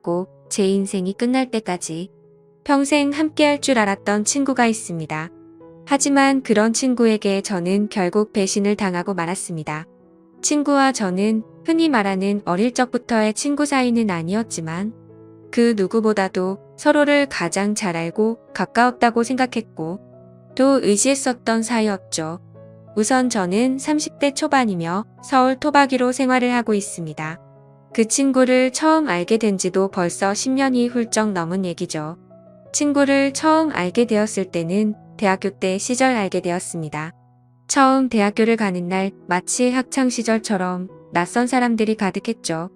있고 제 인생이 끝날 때까지 평생 함께할 줄 알았던 친구가 있습니다. 하지만 그런 친구에게 저는 결국 배신을 당하고 말았습니다. 친구와 저는 흔히 말하는 어릴 적부터의 친구 사이는 아니었지만 그 누구보다도 서로를 가장 잘 알고 가까웠다고 생각했고 또 의지했었던 사이였죠. 우선 저는 30대 초반이며 서울 토박이로 생활을 하고 있습니다. 그 친구를 처음 알게 된 지도 벌써 10년이 훌쩍 넘은 얘기죠. 친구를 처음 알게 되었을 때는 대학교 때 시절 알게 되었습니다. 처음 대학교를 가는 날 마치 학창시절처럼 낯선 사람들이 가득했죠.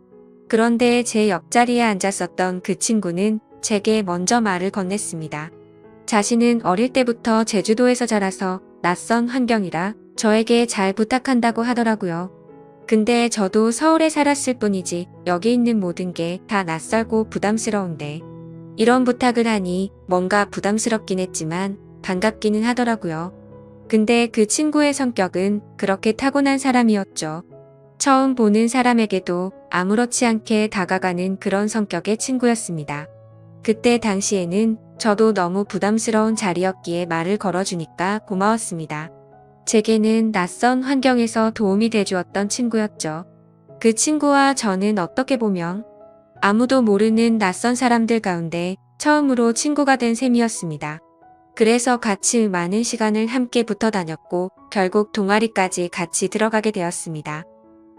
그런데 제 옆자리에 앉았었던 그 친구는 제게 먼저 말을 건넸습니다. 자신은 어릴 때부터 제주도에서 자라서 낯선 환경이라 저에게 잘 부탁한다고 하더라고요. 근데 저도 서울에 살았을 뿐이지 여기 있는 모든 게 다 낯설고 부담스러운데 이런 부탁을 하니 뭔가 부담스럽긴 했지만 반갑기는 하더라고요. 근데 그 친구의 성격은 그렇게 타고난 사람이었죠. 처음 보는 사람에게도 아무렇지 않게 다가가는 그런 성격의 친구였습니다. 그때 당시에는 저도 너무 부담스러운 자리였기에 말을 걸어주니까 고마웠습니다. 제게는 낯선 환경에서 도움이 돼주었던 친구였죠. 그 친구와 저는 어떻게 보면 아무도 모르는 낯선 사람들 가운데 처음으로 친구가 된 셈이었습니다. 그래서 같이 많은 시간을 함께 붙어 다녔고 결국 동아리까지 같이 들어가게 되었습니다.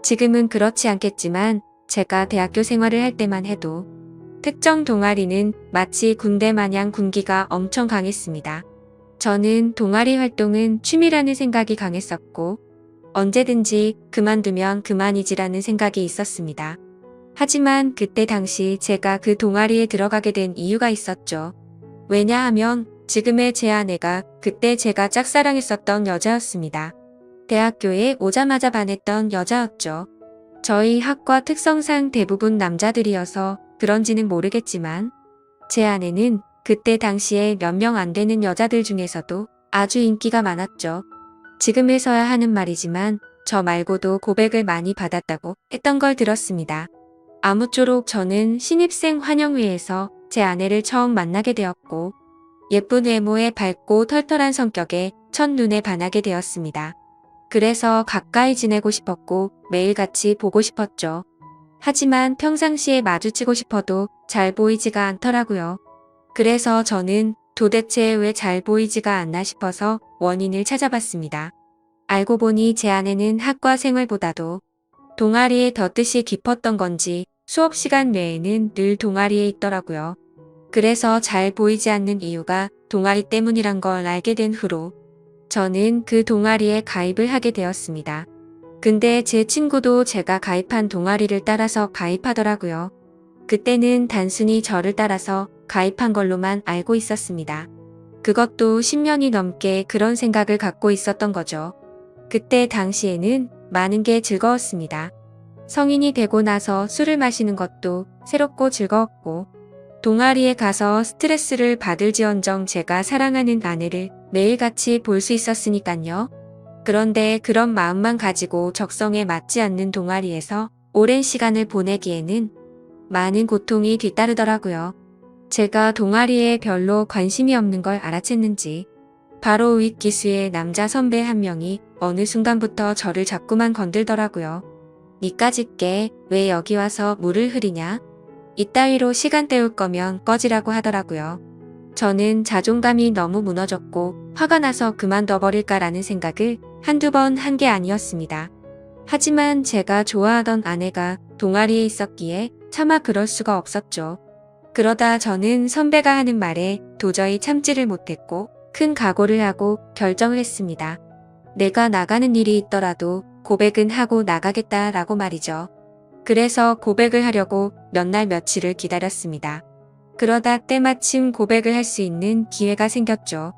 지금은 그렇지 않겠지만 제가 대학교 생활을 할 때만 해도 특정 동아리는 마치 군대 마냥 군기가 엄청 강했습니다. 저는 동아리 활동은 취미라는 생각이 강했었고 언제든지 그만두면 그만이지라는 생각이 있었습니다. 하지만 그때 당시 제가 그 동아리에 들어가게 된 이유가 있었죠. 왜냐하면 지금의 제 아내가 그때 제가 짝사랑했었던 여자였습니다. 대학교에 오자마자 반했던 여자였죠. 저희 학과 특성상 대부분 남자들이어서 그런지는 모르겠지만 제 아내는 그때 당시에 몇 명 안 되는 여자들 중에서도 아주 인기가 많았죠. 지금에서야 하는 말이지만 저 말고도 고백을 많이 받았다고 했던 걸 들었습니다. 아무쪼록 저는 신입생 환영회에서 제 아내를 처음 만나게 되었고 예쁜 외모에 밝고 털털한 성격에 첫눈에 반하게 되었습니다. 그래서 가까이 지내고 싶었고 매일 같이 보고 싶었죠. 하지만 평상시에 마주치고 싶어도 잘 보이지가 않더라고요. 그래서 저는 도대체 왜 잘 보이지가 않나 싶어서 원인을 찾아봤습니다. 알고 보니 제 아내는 학과 생활보다도 동아리에 더 뜻이 깊었던 건지 수업 시간 외에는 늘 동아리에 있더라고요. 그래서 잘 보이지 않는 이유가 동아리 때문이란 걸 알게 된 후로 저는 그 동아리에 가입을 하게 되었습니다. 근데 제 친구도 제가 가입한 동아리를 따라서 가입하더라고요. 그때는 단순히 저를 따라서 가입한 걸로만 알고 있었습니다. 그것도 10년이 넘게 그런 생각을 갖고 있었던 거죠. 그때 당시에는 많은 게 즐거웠습니다. 성인이 되고 나서 술을 마시는 것도 새롭고 즐거웠고 동아리에 가서 스트레스를 받을지언정 제가 사랑하는 아내를 매일같이 볼 수 있었으니깐요. 그런데 그런 마음만 가지고 적성에 맞지 않는 동아리에서 오랜 시간을 보내기에는 많은 고통이 뒤따르더라고요. 제가 동아리에 별로 관심이 없는 걸 알아챘는지 바로 윗기수의 남자 선배 한 명이 어느 순간부터 저를 자꾸만 건들더라고요. 니까짓 게 왜 여기 와서 물을 흐리냐? 이따위로 시간 때울 거면 꺼지라고 하더라고요. 저는 자존감이 너무 무너졌고 화가 나서 그만둬버릴까라는 생각을 한두 번 한 게 아니었습니다. 하지만 제가 좋아하던 아내가 동아리에 있었기에 차마 그럴 수가 없었죠. 그러다 저는 선배가 하는 말에 도저히 참지를 못했고 큰 각오를 하고 결정을 했습니다. 내가 나가는 일이 있더라도 고백은 하고 나가겠다라고 말이죠. 그래서 고백을 하려고 몇 날 며칠을 기다렸습니다. 그러다 때마침 고백을 할 수 있는 기회가 생겼죠.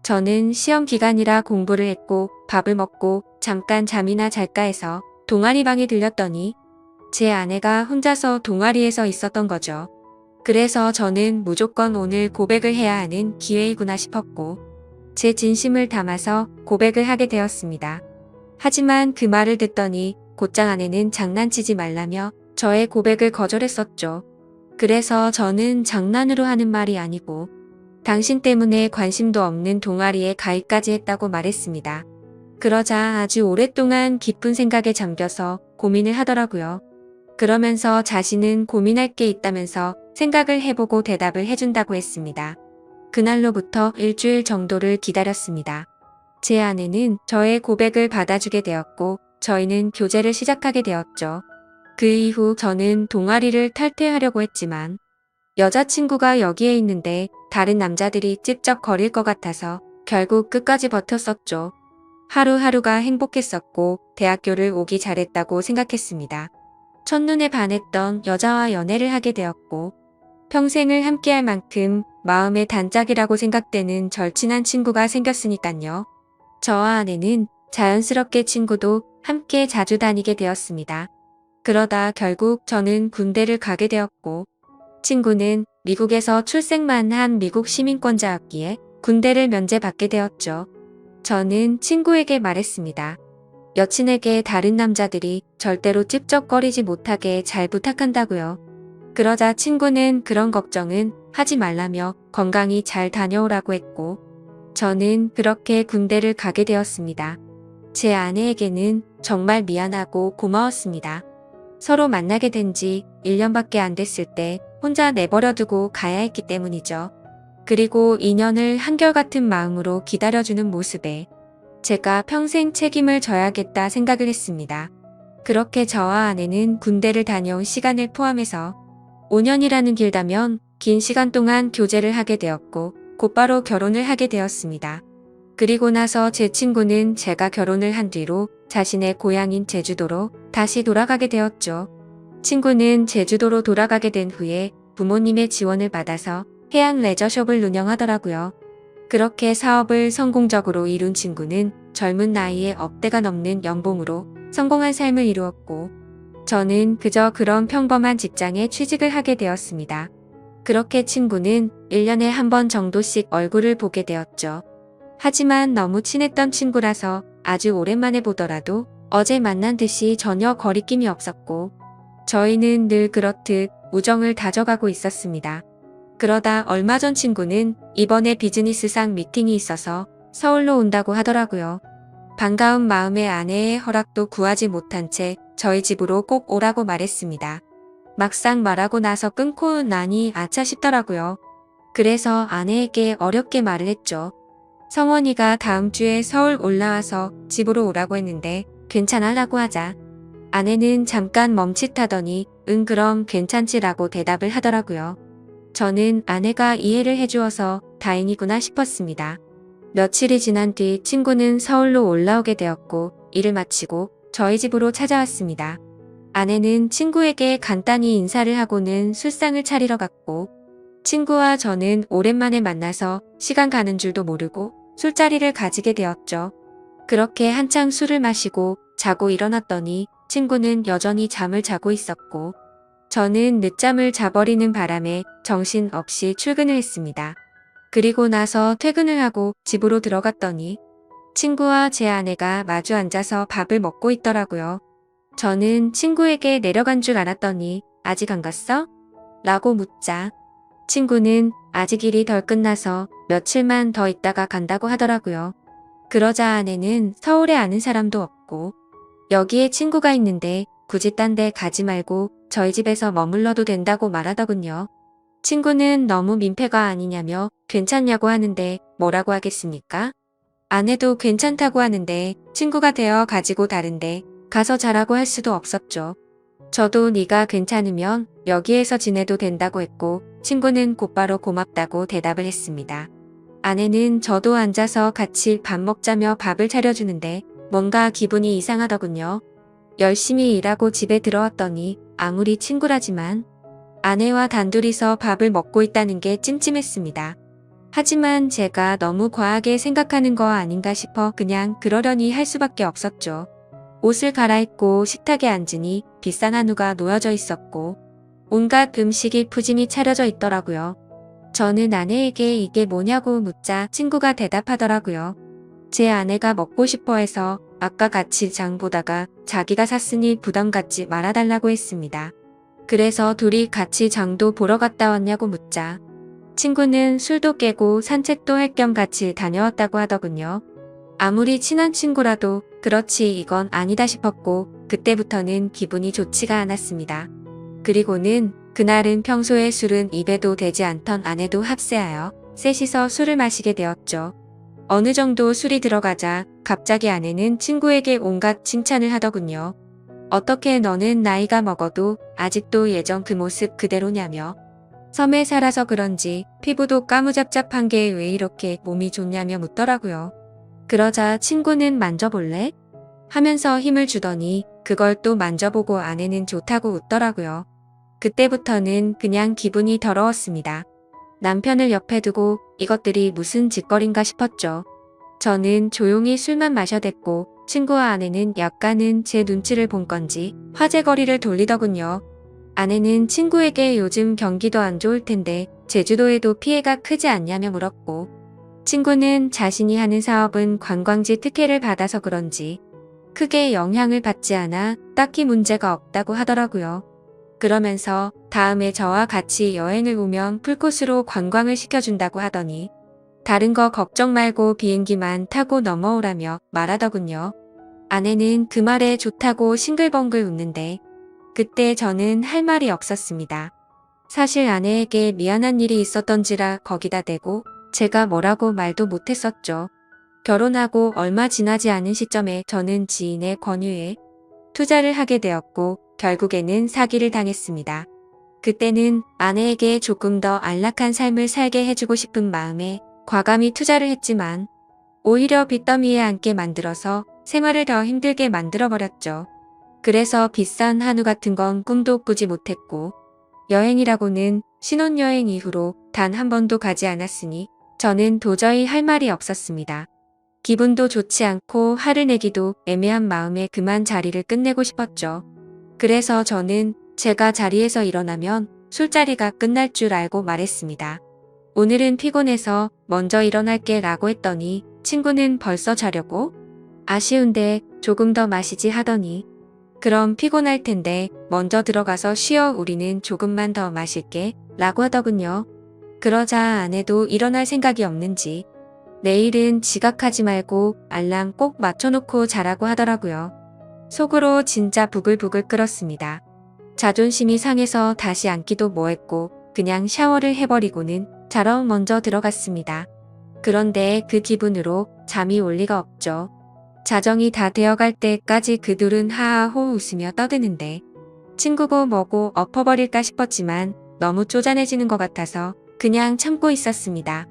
저는 시험 기간이라 공부를 했고 밥을 먹고 잠깐 잠이나 잘까 해서 동아리 방에 들렸더니 제 아내가 혼자서 동아리에서 있었던 거죠. 그래서 저는 무조건 오늘 고백을 해야 하는 기회이구나 싶었고 제 진심을 담아서 고백을 하게 되었습니다. 하지만 그 말을 듣더니 곧장 아내는 장난치지 말라며 저의 고백을 거절했었죠. 그래서 저는 장난으로 하는 말이 아니고 당신 때문에 관심도 없는 동아리에 가입까지 했다고 말했습니다. 그러자 아주 오랫동안 깊은 생각에 잠겨서 고민을 하더라고요. 그러면서 자신은 고민할 게 있다면서 생각을 해보고 대답을 해준다고 했습니다. 그날로부터 일주일 정도를 기다렸습니다. 제 아내는 저의 고백을 받아주게 되었고 저희는 교제를 시작하게 되었죠. 그 이후 저는 동아리를 탈퇴하려고 했지만 여자친구가 여기에 있는데 다른 남자들이 찝쩍거릴 것 같아서 결국 끝까지 버텼었죠. 하루하루가 행복했었고 대학교를 오기 잘했다고 생각했습니다. 첫눈에 반했던 여자와 연애를 하게 되었고 평생을 함께할 만큼 마음의 단짝이라고 생각되는 절친한 친구가 생겼으니깐요. 저와 아내는 자연스럽게 친구도 함께 자주 다니게 되었습니다. 그러다 결국 저는 군대를 가게 되었고 친구는 미국에서 출생만 한 미국 시민권자였기에 군대를 면제받게 되었죠. 저는 친구에게 말했습니다. 여친에게 다른 남자들이 절대로 찝쩍거리지 못하게 잘 부탁한다고요. 그러자 친구는 그런 걱정은 하지 말라며 건강히 잘 다녀오라고 했고 저는 그렇게 군대를 가게 되었습니다. 제 아내에게는 정말 미안하고 고마웠습니다. 서로 만나게 된 지 1년밖에 안 됐을 때 혼자 내버려두고 가야 했기 때문이죠. 그리고 인연을 한결같은 마음으로 기다려주는 모습에 제가 평생 책임을 져야겠다 생각을 했습니다. 그렇게 저와 아내는 군대를 다녀온 시간을 포함해서 5년이라는 길다면 긴 시간 동안 교제를 하게 되었고 곧바로 결혼을 하게 되었습니다. 그리고 나서 제 친구는 제가 결혼을 한 뒤로 자신의 고향인 제주도로 다시 돌아가게 되었죠. 친구는 제주도로 돌아가게 된 후에 부모님의 지원을 받아서 해양 레저숍을 운영하더라고요. 그렇게 사업을 성공적으로 이룬 친구는 젊은 나이에 억대가 넘는 연봉으로 성공한 삶을 이루었고 저는 그저 그런 평범한 직장에 취직을 하게 되었습니다. 그렇게 친구는 1년에 한 번 정도씩 얼굴을 보게 되었죠. 하지만 너무 친했던 친구라서 아주 오랜만에 보더라도 어제 만난 듯이 전혀 거리낌이 없었고 저희는 늘 그렇듯 우정을 다져가고 있었습니다. 그러다 얼마 전 친구는 이번에 비즈니스상 미팅이 있어서 서울로 온다고 하더라고요. 반가운 마음에 아내의 허락도 구하지 못한 채 저희 집으로 꼭 오라고 말했습니다. 막상 말하고 나서 끊고 나니 아차 싶더라고요. 그래서 아내에게 어렵게 말을 했죠. 성원이가 다음 주에 서울 올라와서 집으로 오라고 했는데 괜찮아라고 하자. 아내는 잠깐 멈칫하더니 응 그럼 괜찮지라고 대답을 하더라고요. 저는 아내가 이해를 해주어서 다행이구나 싶었습니다. 며칠이 지난 뒤 친구는 서울로 올라오게 되었고 일을 마치고 저희 집으로 찾아왔습니다. 아내는 친구에게 간단히 인사를 하고는 술상을 차리러 갔고 친구와 저는 오랜만에 만나서 시간 가는 줄도 모르고 술자리를 가지게 되었죠. 그렇게 한창 술을 마시고 자고 일어났더니 친구는 여전히 잠을 자고 있었고 저는 늦잠을 자버리는 바람에 정신없이 출근을 했습니다. 그리고 나서 퇴근을 하고 집으로 들어갔더니 친구와 제 아내가 마주 앉아서 밥을 먹고 있더라고요. 저는 친구에게 내려간 줄 알았더니 아직 안 갔어? 라고 묻자 친구는 아직 일이 덜 끝나서 며칠만 더 있다가 간다고 하더라고요. 그러자 아내는 서울에 아는 사람도 없고 여기에 친구가 있는데 굳이 딴 데 가지 말고 저희 집에서 머물러도 된다고 말하더군요. 친구는 너무 민폐가 아니냐며 괜찮냐고 하는데 뭐라고 하겠습니까? 아내도 괜찮다고 하는데 친구가 되어 가지고 다른데 가서 자라고 할 수도 없었죠. 저도 네가 괜찮으면 여기에서 지내도 된다고 했고 친구는 곧바로 고맙다고 대답을 했습니다. 아내는 저도 앉아서 같이 밥 먹자며 밥을 차려주는데 뭔가 기분이 이상하더군요. 열심히 일하고 집에 들어왔더니 아무리 친구라지만 아내와 단둘이서 밥을 먹고 있다는 게 찜찜했습니다. 하지만 제가 너무 과하게 생각하는 거 아닌가 싶어 그냥 그러려니 할 수밖에 없었죠. 옷을 갈아입고 식탁에 앉으니 비싼 한우가 놓여져 있었고 온갖 음식이 푸짐히 차려져 있더라고요. 저는 아내에게 이게 뭐냐고 묻자 친구가 대답하더라고요. 제 아내가 먹고 싶어 해서 아까 같이 장 보다가 자기가 샀으니 부담 갖지 말아달라고 했습니다. 그래서 둘이 같이 장도 보러 갔다 왔냐고 묻자 친구는 술도 깨고 산책도 할 겸 같이 다녀왔다고 하더군요. 아무리 친한 친구라도 그렇지 이건 아니다 싶었고 그때부터는 기분이 좋지가 않았습니다. 그리고는 그날은 평소에 술은 입에도 대지 않던 아내도 합세하여 셋이서 술을 마시게 되었죠. 어느 정도 술이 들어가자 갑자기 아내는 친구에게 온갖 칭찬을 하더군요. 어떻게 너는 나이가 먹어도 아직도 예전 그 모습 그대로냐며 섬에 살아서 그런지 피부도 까무잡잡한 게 왜 이렇게 몸이 좋냐며 묻더라고요. 그러자 친구는 만져볼래? 하면서 힘을 주더니 그걸 또 만져보고 아내는 좋다고 웃더라고요. 그때부터는 그냥 기분이 더러웠습니다. 남편을 옆에 두고 이것들이 무슨 짓거린가 싶었죠. 저는 조용히 술만 마셔댔고 친구와 아내는 약간은 제 눈치를 본 건지 화제거리를 돌리더군요. 아내는 친구에게 요즘 경기도 안 좋을 텐데 제주도에도 피해가 크지 않냐며 물었고 친구는 자신이 하는 사업은 관광지 특혜를 받아서 그런지 크게 영향을 받지 않아 딱히 문제가 없다고 하더라고요. 그러면서 다음에 저와 같이 여행을 오면 풀코스로 관광을 시켜준다고 하더니 다른 거 걱정 말고 비행기만 타고 넘어오라며 말하더군요. 아내는 그 말에 좋다고 싱글벙글 웃는데 그때 저는 할 말이 없었습니다. 사실 아내에게 미안한 일이 있었던지라 거기다 대고 제가 뭐라고 말도 못했었죠. 결혼하고 얼마 지나지 않은 시점에 저는 지인의 권유에 투자를 하게 되었고 결국에는 사기를 당했습니다. 그때는 아내에게 조금 더 안락한 삶을 살게 해주고 싶은 마음에 과감히 투자를 했지만 오히려 빚더미에 앉게 만들어서 생활을 더 힘들게 만들어버렸죠. 그래서 비싼 한우 같은 건 꿈도 꾸지 못했고 여행이라고는 신혼여행 이후로 단 한 번도 가지 않았으니 저는 도저히 할 말이 없었습니다. 기분도 좋지 않고 화를 내기도 애매한 마음에 그만 자리를 끝내고 싶었죠. 그래서 저는 제가 자리에서 일어나면 술자리가 끝날 줄 알고 말했습니다. 오늘은 피곤해서 먼저 일어날게 라고 했더니 친구는 벌써 자려고? 아쉬운데 조금 더 마시지 하더니 그럼 피곤할 텐데 먼저 들어가서 쉬어 우리는 조금만 더 마실게 라고 하더군요. 그러자 아내도 일어날 생각이 없는지 내일은 지각하지 말고 알람 꼭 맞춰놓고 자라고 하더라고요. 속으로 진짜 부글부글 끓었습니다. 자존심이 상해서 다시 앉기도 뭐했고 그냥 샤워를 해버리고는 자러 먼저 들어갔습니다. 그런데 그 기분으로 잠이 올 리가 없죠. 자정이 다 되어갈 때까지 그 둘은 하하호 웃으며 떠드는데 친구고 뭐고 엎어버릴까 싶었지만 너무 쪼잔해지는 것 같아서 그냥 참고 있었습니다.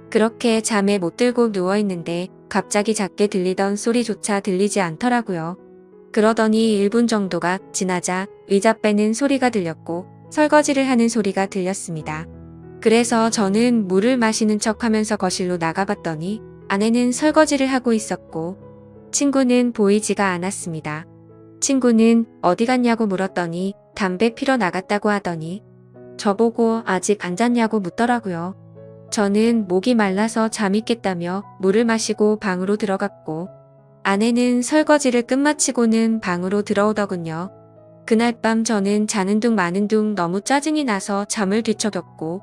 그렇게 잠에 못 들고 누워있는데 갑자기 작게 들리던 소리조차 들리지 않더라고요. 그러더니 1분 정도가 지나자 의자 빼는 소리가 들렸고 설거지를 하는 소리가 들렸습니다. 그래서 저는 물을 마시는 척하면서 거실로 나가봤더니 아내는 설거지를 하고 있었고 친구는 보이지가 않았습니다. 친구는 어디 갔냐고 물었더니 담배 피러 나갔다고 하더니 저보고 아직 안 잤냐고 묻더라고요. 저는 목이 말라서 잠이 깼다며 물을 마시고 방으로 들어갔고 아내는 설거지를 끝마치고는 방으로 들어오더군요. 그날 밤 저는 자는 둥 마는 둥 너무 짜증이 나서 잠을 뒤척였고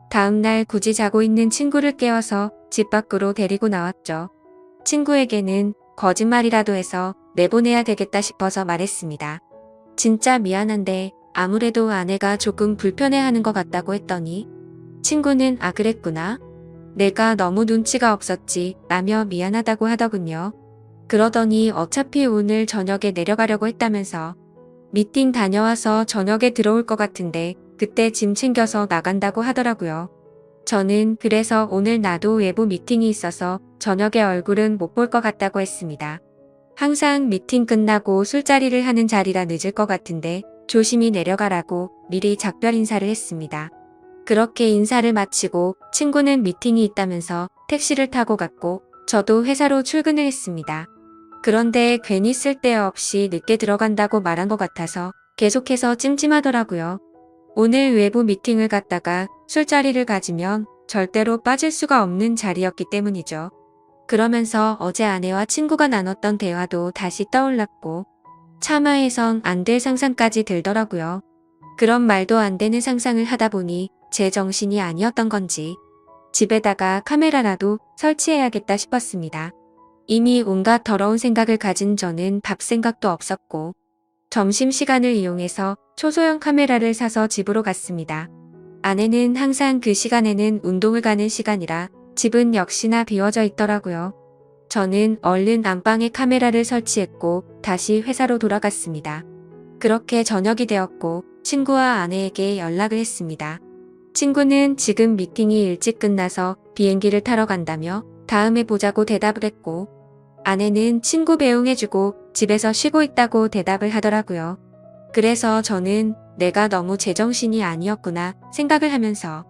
다음날 굳이 자고 있는 친구를 깨워서 집 밖으로 데리고 나왔죠. 친구에게는 거짓말이라도 해서 내보내야 되겠다 싶어서 말했습니다. 진짜 미안한데 아무래도 아내가 조금 불편해하는 것 같다고 했더니 친구는 아 그랬구나. 내가 너무 눈치가 없었지 라며 미안하다고 하더군요. 그러더니 어차피 오늘 저녁에 내려가려고 했다면서 미팅 다녀와서 저녁에 들어올 것 같은데 그때 짐 챙겨서 나간다고 하더라고요. 저는 그래서 오늘 나도 외부 미팅이 있어서 저녁에 얼굴은 못 볼 것 같다고 했습니다. 항상 미팅 끝나고 술자리를 하는 자리라 늦을 것 같은데 조심히 내려가라고 미리 작별 인사를 했습니다. 그렇게 인사를 마치고 친구는 미팅이 있다면서 택시를 타고 갔고 저도 회사로 출근을 했습니다. 그런데 괜히 쓸데없이 늦게 들어간다고 말한 것 같아서 계속해서 찜찜하더라고요. 오늘 외부 미팅을 갔다가 술자리를 가지면 절대로 빠질 수가 없는 자리였기 때문이죠. 그러면서 어제 아내와 친구가 나눴던 대화도 다시 떠올랐고 참아해선 안 될 상상까지 들더라고요. 그런 말도 안 되는 상상을 하다 보니 제 정신이 아니었던 건지 집에다가 카메라라도 설치해야겠다 싶었습니다. 이미 온갖 더러운 생각을 가진 저는 밥 생각도 없었고 점심시간을 이용해서 초소형 카메라를 사서 집으로 갔습니다. 아내는 항상 그 시간에는 운동을 가는 시간이라 집은 역시나 비워져 있더라고요. 저는 얼른 안방에 카메라를 설치했고 다시 회사로 돌아갔습니다. 그렇게 저녁이 되었고 친구와 아내에게 연락을 했습니다. 친구는 지금 미팅이 일찍 끝나서 비행기를 타러 간다며 다음에 보자고 대답을 했고 아내는 친구 배웅해주고 집에서 쉬고 있다고 대답을 하더라고요. 그래서 저는 내가 너무 제정신이 아니었구나 생각을 하면서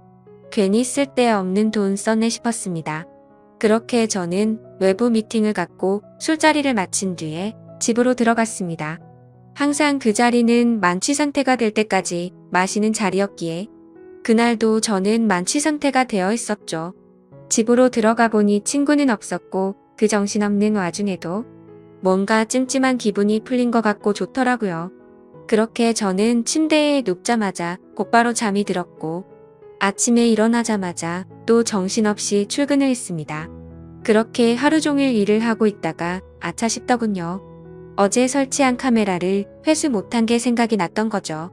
괜히 쓸데없는 돈 썼네 싶었습니다. 그렇게 저는 외부 미팅을 갖고 술자리를 마친 뒤에 집으로 들어갔습니다. 항상 그 자리는 만취 상태가 될 때까지 마시는 자리였기에 그날도 저는 만취 상태가 되어 있었죠. 집으로 들어가 보니 친구는 없었고 그 정신없는 와중에도 뭔가 찜찜한 기분이 풀린 것 같고 좋더라고요. 그렇게 저는 침대에 눕자마자 곧바로 잠이 들었고 아침에 일어나자마자 또 정신없이 출근을 했습니다. 그렇게 하루 종일 일을 하고 있다가 아차 싶더군요. 어제 설치한 카메라를 회수 못한 게 생각이 났던 거죠.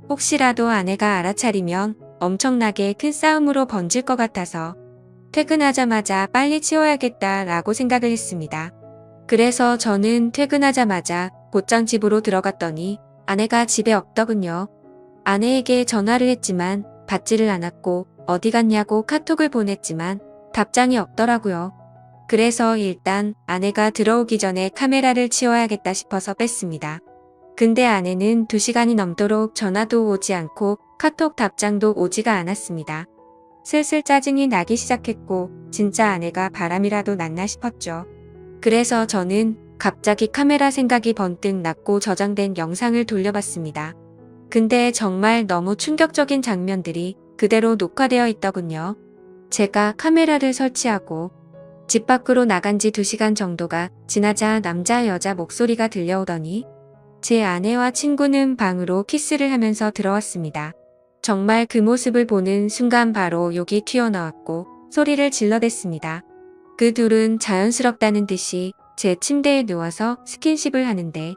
혹시라도 아내가 알아차리면 엄청나게 큰 싸움으로 번질 것 같아서 퇴근하자마자 빨리 치워야겠다라고 생각을 했습니다. 그래서 저는 퇴근하자마자 곧장 집으로 들어갔더니 아내가 집에 없더군요. 아내에게 전화를 했지만 받지를 않았고 어디 갔냐고 카톡을 보냈지만 답장이 없더라고요. 그래서 일단 아내가 들어오기 전에 카메라를 치워야겠다 싶어서 뺐습니다. 근데 아내는 2시간이 넘도록 전화도 오지 않고 카톡 답장도 오지가 않았습니다. 슬슬 짜증이 나기 시작했고 진짜 아내가 바람이라도 났나 싶었죠. 그래서 저는 갑자기 카메라 생각이 번뜩 났고 저장된 영상을 돌려봤습니다. 근데 정말 너무 충격적인 장면들이 그대로 녹화되어 있더군요. 제가 카메라를 설치하고 집 밖으로 나간 지 2시간 정도가 지나자 남자 여자 목소리가 들려오더니 제 아내와 친구는 방으로 키스를 하면서 들어왔습니다. 정말 그 모습을 보는 순간 바로 욕이 튀어나왔고 소리를 질러댔습니다. 그 둘은 자연스럽다는 듯이 제 침대에 누워서 스킨십을 하는데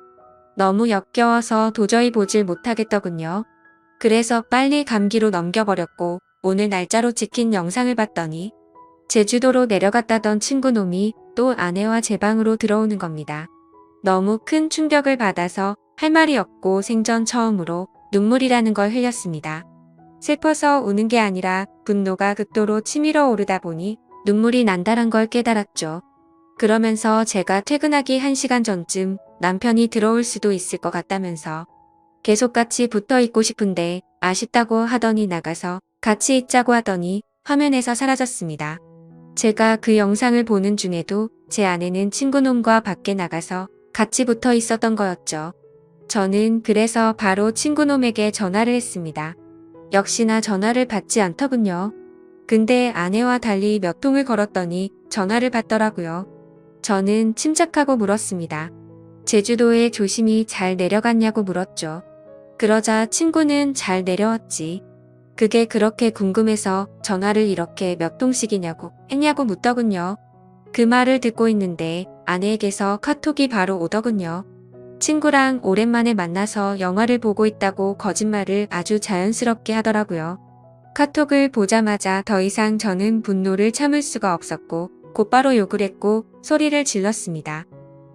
너무 역겨워서 도저히 보질 못하겠더군요. 그래서 빨리 감기로 넘겨버렸고 오늘 날짜로 찍힌 영상을 봤더니 제주도로 내려갔다던 친구놈이 또 아내와 제 방으로 들어오는 겁니다. 너무 큰 충격을 받아서 할 말이 없고 생전 처음으로 눈물이라는 걸 흘렸습니다. 슬퍼서 우는 게 아니라 분노가 극도로 치밀어 오르다 보니 눈물이 난다란 걸 깨달았죠. 그러면서 제가 퇴근하기 1시간 전쯤 남편이 들어올 수도 있을 것 같다면서 계속 같이 붙어 있고 싶은데 아쉽다고 하더니 나가서 같이 있자고 하더니 화면에서 사라졌습니다. 제가 그 영상을 보는 중에도 제 아내는 친구놈과 밖에 나가서 같이 붙어 있었던 거였죠. 저는 그래서 바로 친구놈에게 전화를 했습니다. 역시나 전화를 받지 않더군요. 근데 아내와 달리 몇 통을 걸었더니 전화를 받더라고요. 저는 침착하고 물었습니다. 제주도에 조심히 잘 내려갔냐고 물었죠. 그러자 친구는 잘 내려왔지. 그게 그렇게 궁금해서 전화를 이렇게 몇 통씩이냐고 했냐고 묻더군요. 그 말을 듣고 있는데 아내에게서 카톡이 바로 오더군요. 친구랑 오랜만에 만나서 영화를 보고 있다고 거짓말을 아주 자연스럽게 하더라고요. 카톡을 보자마자 더 이상 저는 분노를 참을 수가 없었고 곧바로 욕을 했고 소리를 질렀습니다.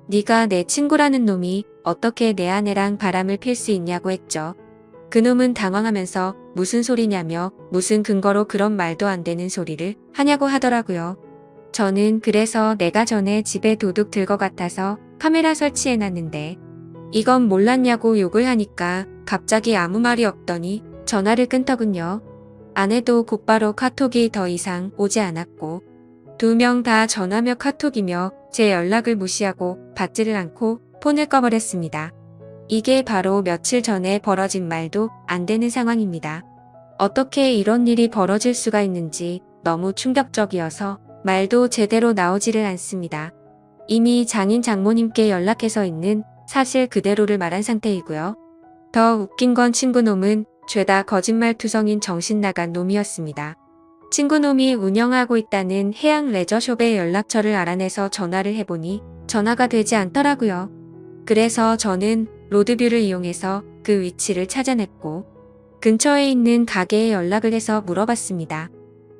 네가 내 친구라는 놈이 어떻게 내 아내랑 바람을 필 수 있냐고 했죠. 그놈은 당황하면서 무슨 소리냐며 무슨 근거로 그런 말도 안 되는 소리를 하냐고 하더라고요. 저는 그래서 내가 전에 집에 도둑 들 것 같아서 카메라 설치해놨는데 이건 몰랐냐고 욕을 하니까 갑자기 아무 말이 없더니 전화를 끊더군요. 아내도 곧바로 카톡이 더 이상 오지 않았고 2명 다 전화며 카톡이며 제 연락을 무시하고 받지를 않고 폰을 꺼버렸습니다. 이게 바로 며칠 전에 벌어진 말도 안 되는 상황입니다. 어떻게 이런 일이 벌어질 수가 있는지 너무 충격적이어서 말도 제대로 나오지를 않습니다. 이미 장인 장모님께 연락해서 있는 사실 그대로를 말한 상태이고요. 더 웃긴 건 친구놈은 죄다 거짓말투성인 정신 나간 놈이었습니다. 친구놈이 운영하고 있다는 해양 레저숍의 연락처를 알아내서 전화를 해보니 전화가 되지 않더라고요. 그래서 저는 로드뷰를 이용해서 그 위치를 찾아냈고 근처에 있는 가게에 연락을 해서 물어봤습니다.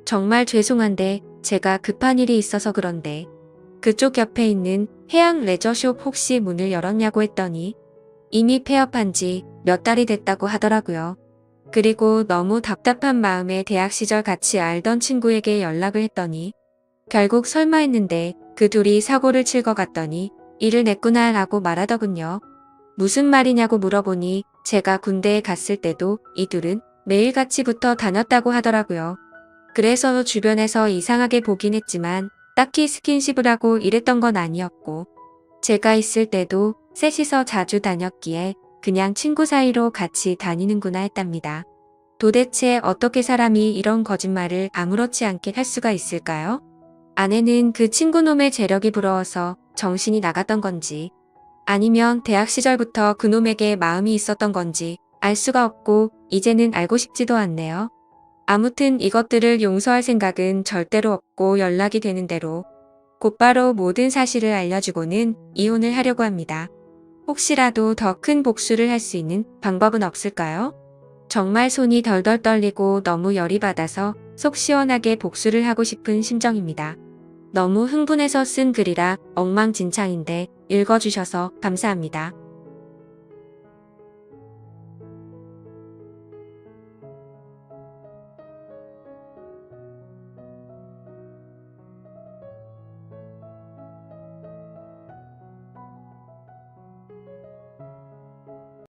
정말 죄송한데 제가 급한 일이 있어서 그런데 그쪽 옆에 있는 해양 레저숍 혹시 문을 열었냐고 했더니 이미 폐업한 지 몇 달이 됐다고 하더라고요. 그리고 너무 답답한 마음에 대학 시절 같이 알던 친구에게 연락을 했더니 결국 설마 했는데 그 둘이 사고를 칠 것 같더니 일을 냈구나 라고 말하더군요. 무슨 말이냐고 물어보니 제가 군대에 갔을 때도 이 둘은 매일같이 붙어 다녔다고 하더라고요. 그래서 주변에서 이상하게 보긴 했지만 딱히 스킨십을 하고 이랬던 건 아니었고 제가 있을 때도 셋이서 자주 다녔기에 그냥 친구 사이로 같이 다니는구나 했답니다. 도대체 어떻게 사람이 이런 거짓말을 아무렇지 않게 할 수가 있을까요? 아내는 그 친구놈의 재력이 부러워서 정신이 나갔던 건지 아니면 대학 시절부터 그놈에게 마음이 있었던 건지 알 수가 없고 이제는 알고 싶지도 않네요. 아무튼 이것들을 용서할 생각은 절대로 없고 연락이 되는 대로 곧바로 모든 사실을 알려주고는 이혼을 하려고 합니다. 혹시라도 더 큰 복수를 할 수 있는 방법은 없을까요? 정말 손이 덜덜 떨리고 너무 열이 받아서 속 시원하게 복수를 하고 싶은 심정입니다. 너무 흥분해서 쓴 글이라 엉망진창인데 읽어주셔서 감사합니다.